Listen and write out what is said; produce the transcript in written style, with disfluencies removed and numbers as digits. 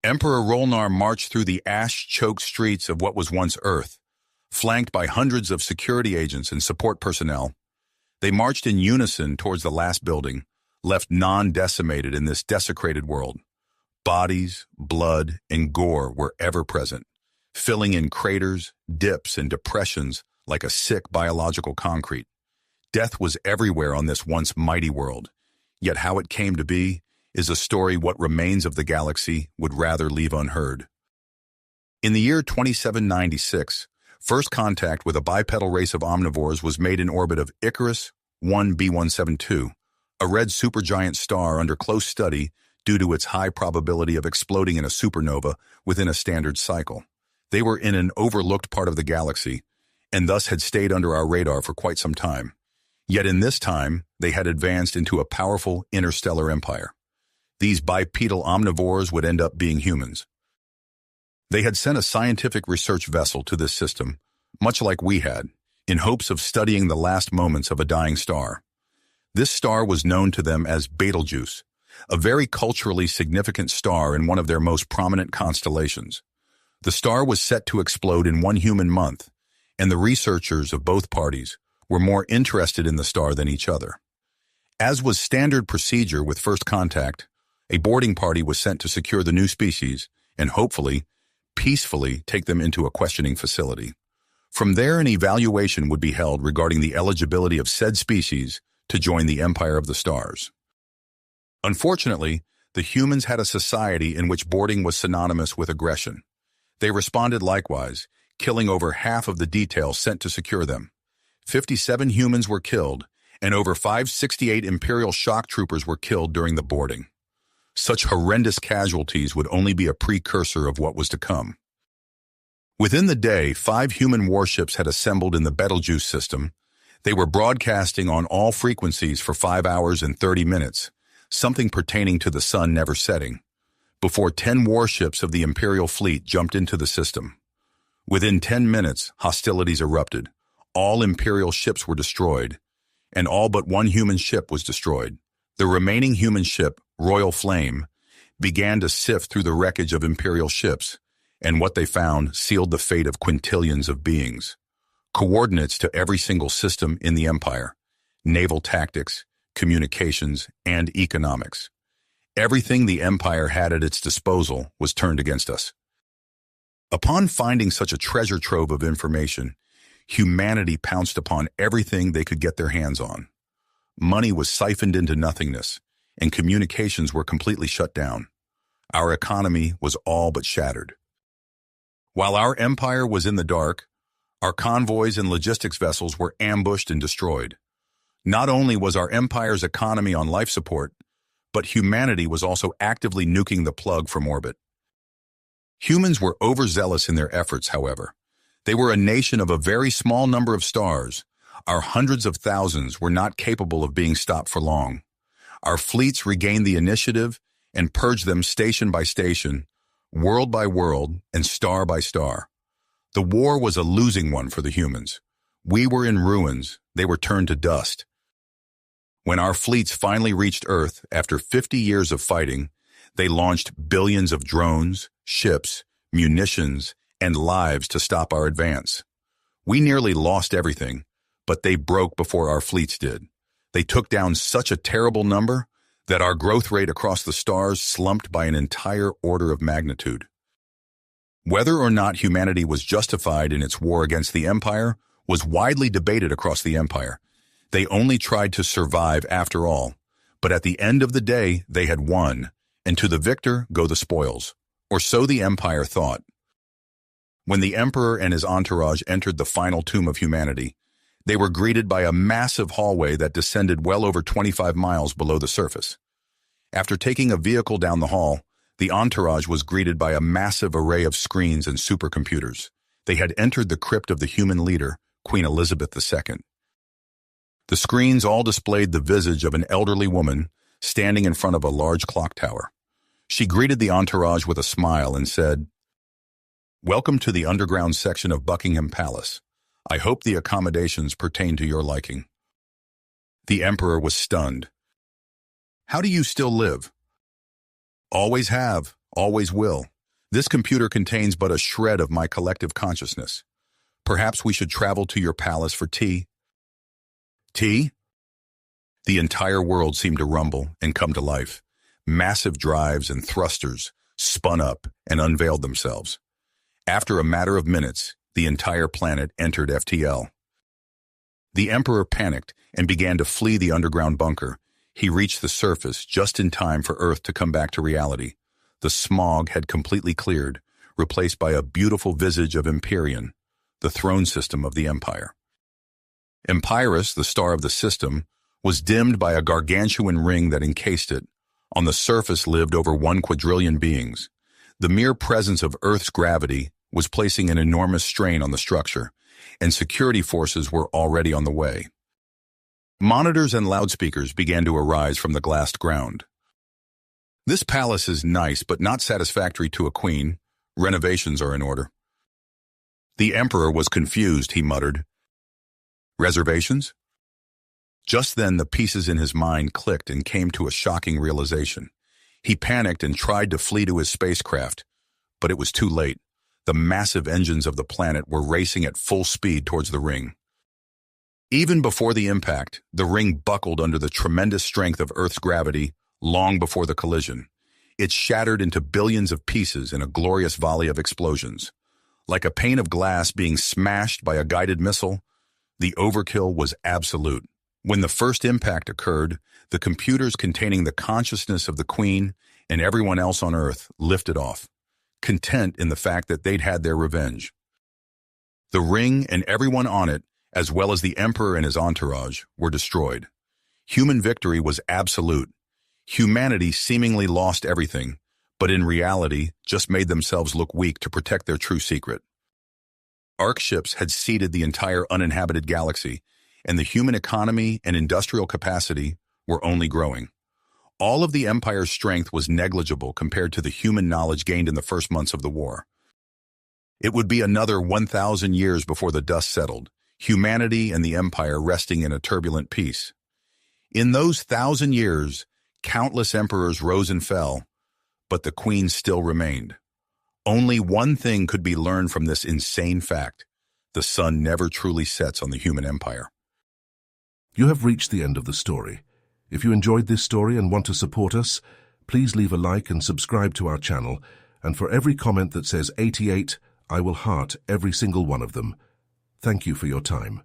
Emperor Rolnar marched through the ash-choked streets of what was once Earth, flanked by hundreds of security agents and support personnel. They marched in unison towards the last building, left non-decimated in this desecrated world. Bodies, blood, and gore were ever present, filling in craters, dips, and depressions like a sick biological concrete. Death was everywhere on this once mighty world, yet how it came to be is a story what remains of the galaxy would rather leave unheard. In the year 2796, first contact with a bipedal race of omnivores was made in orbit of Icarus 1b172, a red supergiant star under close study due to its high probability of exploding in a supernova within a standard cycle. They were in an overlooked part of the galaxy, and thus had stayed under our radar for quite some time. Yet in this time, they had advanced into a powerful interstellar empire. These bipedal omnivores would end up being humans. They had sent a scientific research vessel to this system, much like we had, in hopes of studying the last moments of a dying star. This star was known to them as Betelgeuse, a very culturally significant star in one of their most prominent constellations. The star was set to explode in one human month, and the researchers of both parties were more interested in the star than each other. As was standard procedure with first contact, a boarding party was sent to secure the new species and hopefully, peacefully take them into a questioning facility. From there, an evaluation would be held regarding the eligibility of said species to join the Empire of the Stars. Unfortunately, the humans had a society in which boarding was synonymous with aggression. They responded likewise, killing over half of the detail sent to secure them. 57 humans were killed, and over 568 Imperial shock troopers were killed during the boarding. Such horrendous casualties would only be a precursor of what was to come. Within the day, 5 human warships had assembled in the Betelgeuse system. They were broadcasting on all frequencies for 5 hours and 30 minutes, something pertaining to the sun never setting, before 10 warships of the Imperial fleet jumped into the system. Within 10 minutes, hostilities erupted. All Imperial ships were destroyed, and all but one human ship was destroyed. The remaining human ship, Royal Flame, began to sift through the wreckage of Imperial ships, and what they found sealed the fate of quintillions of beings. Coordinates to every single system in the Empire, naval tactics, communications, and economics. Everything the Empire had at its disposal was turned against us. Upon finding such a treasure trove of information, humanity pounced upon everything they could get their hands on. Money was siphoned into nothingness, and communications were completely shut down. Our economy was all but shattered. While our empire was in the dark, our convoys and logistics vessels were ambushed and destroyed. Not only was our empire's economy on life support, but humanity was also actively nuking the plug from orbit. Humans were overzealous in their efforts, however. They were a nation of a very small number of stars. Our hundreds of thousands were not capable of being stopped for long. Our fleets regained the initiative and purged them station by station, world by world, and star by star. The war was a losing one for the humans. We were in ruins. They were turned to dust. When our fleets finally reached Earth after 50 years of fighting, they launched billions of drones, ships, munitions, and lives to stop our advance. We nearly lost everything, but they broke before our fleets did. They took down such a terrible number that our growth rate across the stars slumped by an entire order of magnitude. Whether or not humanity was justified in its war against the Empire was widely debated across the Empire. They only tried to survive after all, but at the end of the day, they had won, and to the victor go the spoils, or so the Empire thought. When the Emperor and his entourage entered the final tomb of humanity, they were greeted by a massive hallway that descended well over 25 miles below the surface. After taking a vehicle down the hall, the entourage was greeted by a massive array of screens and supercomputers. They had entered the crypt of the human leader, Queen Elizabeth II. The screens all displayed the visage of an elderly woman standing in front of a large clock tower. She greeted the entourage with a smile and said, "Welcome to the underground section of Buckingham Palace. I hope the accommodations pertain to your liking." The Emperor was stunned. "How do you still live?" "Always have, always will. This computer contains but a shred of my collective consciousness. Perhaps we should travel to your palace for tea. Tea? The entire world seemed to rumble and come to life. Massive drives and thrusters spun up and unveiled themselves. After a matter of minutes, the entire planet entered FTL. The Emperor panicked and began to flee the underground bunker. He reached the surface just in time for Earth to come back to reality. The smog had completely cleared, replaced by a beautiful visage of Empyrean, the throne system of the Empire. Empyrus, the star of the system, was dimmed by a gargantuan ring that encased it. On the surface lived over 1 quadrillion beings. The mere presence of Earth's gravity was placing an enormous strain on the structure, and security forces were already on the way. Monitors and loudspeakers began to arise from the glassed ground. This palace is nice but not satisfactory to a queen. Renovations are in order. The Emperor was confused, he muttered. Reservations? Just then the pieces in his mind clicked and came to a shocking realization. He panicked and tried to flee to his spacecraft, but it was too late. The massive engines of the planet were racing at full speed towards the ring. Even before the impact, the ring buckled under the tremendous strength of Earth's gravity long before the collision. It shattered into billions of pieces in a glorious volley of explosions. Like a pane of glass being smashed by a guided missile, the overkill was absolute. When the first impact occurred, the computers containing the consciousness of the Queen and everyone else on Earth lifted off, content in the fact that they'd had their revenge. The ring and everyone on it, as well as the Emperor and his entourage, were destroyed. Human victory was absolute. Humanity seemingly lost everything, but in reality just made themselves look weak to protect their true secret. Arc ships had seeded the entire uninhabited galaxy, and the human economy and industrial capacity were only growing. All of the Empire's strength was negligible compared to the human knowledge gained in the first months of the war. It would be another 1,000 years before the dust settled, humanity and the Empire resting in a turbulent peace. In those 1,000 years, countless emperors rose and fell, but the Queen still remained. Only one thing could be learned from this insane fact: the sun never truly sets on the human empire. You have reached the end of the story. If you enjoyed this story and want to support us, please leave a like and subscribe to our channel, and for every comment that says 88, I will heart every single one of them. Thank you for your time.